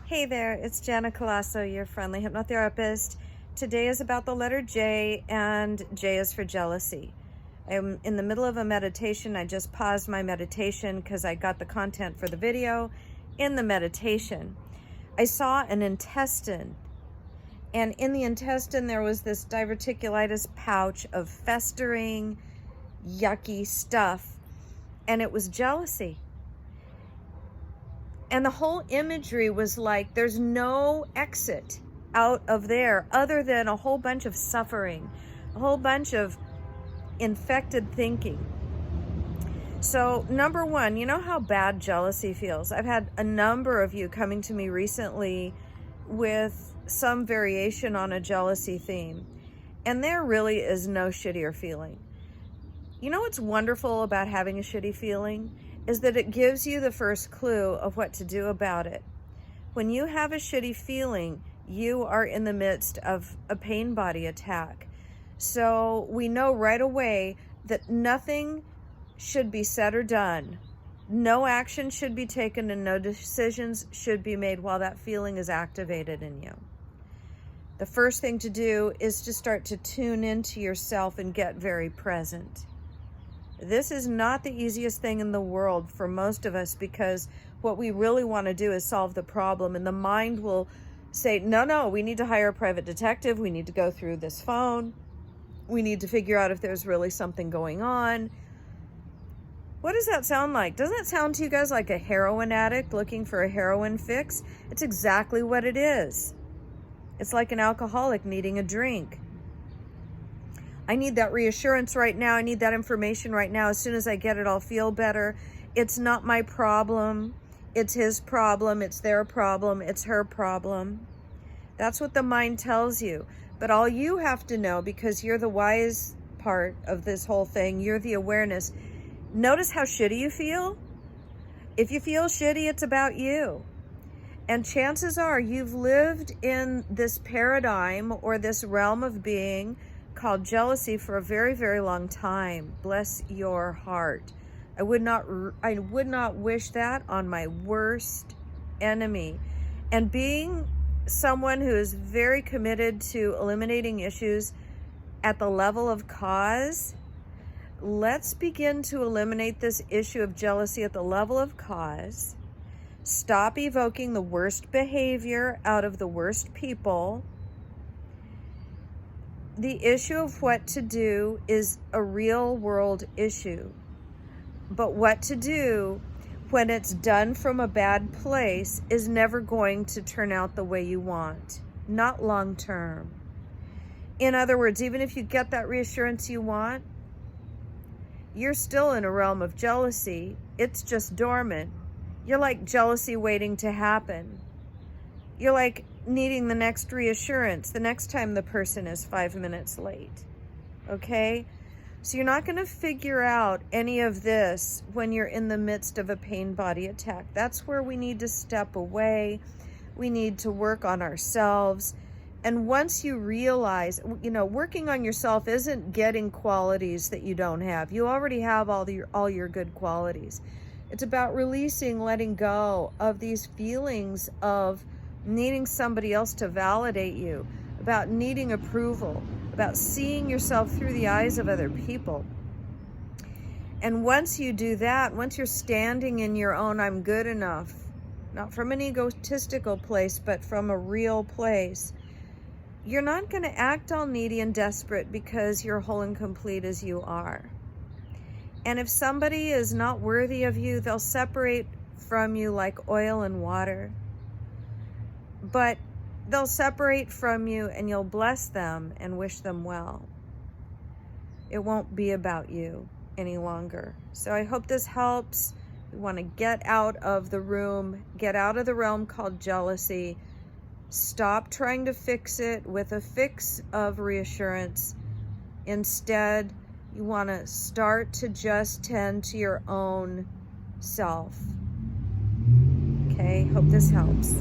Hey there, it's Jana Colasso, your friendly hypnotherapist. Today is about the letter J, and J is for jealousy. I'm in the middle of a meditation. I just paused my meditation because I got the content for the video. In the meditation, I saw an intestine, and in the intestine there was this diverticulitis pouch of festering, yucky stuff, and it was jealousy. And the whole imagery was like, there's no exit out of there other than a whole bunch of suffering, a whole bunch of infected thinking. So number one, you know how bad jealousy feels. I've had a number of you coming to me recently with some variation on a jealousy theme. And there really is no shittier feeling. You know what's wonderful about having a shitty feeling? Is that it gives you the first clue of what to do about it. When you have a shitty feeling, you are in the midst of a pain body attack. So we know right away that nothing should be said or done. No action should be taken and no decisions should be made while that feeling is activated in you. The first thing to do is to start to tune into yourself and get very present. This is not the easiest thing in the world for most of us, because what we really want to do is solve the problem, and the mind will say, no, we need to hire a private detective. We need to go through this phone. We need to figure out if there's really something going on. What does that sound like? Doesn't that sound to you guys like a heroin addict looking for a heroin fix? It's exactly what it is. It's like an alcoholic needing a drink. I need that reassurance right now. I need that information right now. As soon as I get it, I'll feel better. It's not my problem. It's his problem. It's their problem. It's her problem. That's what the mind tells you. But all you have to know, because you're the wise part of this whole thing, you're the awareness. Notice how shitty you feel. If you feel shitty, it's about you. And chances are you've lived in this paradigm or this realm of being called jealousy for a very, very long time. Bless your heart. I would not wish that on my worst enemy. And being someone who is very committed to eliminating issues at the level of cause, let's begin to eliminate this issue of jealousy at the level of cause. Stop evoking the worst behavior out of the worst people. The issue of what to do is a real world issue. But what to do when it's done from a bad place is never going to turn out the way you want. Not long term. In other words, even if you get that reassurance you want, you're still in a realm of jealousy. It's just dormant. You're like jealousy waiting to happen. You're like needing the next reassurance the next time the person is 5 minutes late. Okay? So you're not going to figure out any of this when you're in the midst of a pain body attack. That's where we need to step away. We need to work on ourselves. And once you realize, working on yourself isn't getting qualities that you don't have. You already have all your good qualities. It's about releasing, letting go of these feelings of needing somebody else to validate you, about needing approval, about seeing yourself through the eyes of other people. And once you do that, once you're standing in your own I'm good enough, not from an egotistical place, but from a real place, you're not going to act all needy and desperate because you're whole and complete as you are. And if somebody is not worthy of you, they'll separate from you like oil and water. But they'll separate from you and you'll bless them and wish them well. It won't be about you any longer. So I hope this helps. We want to get out of the room, get out of the realm called jealousy. Stop trying to fix it with a fix of reassurance. Instead, you want to start to just tend to your own self. Okay, hope this helps.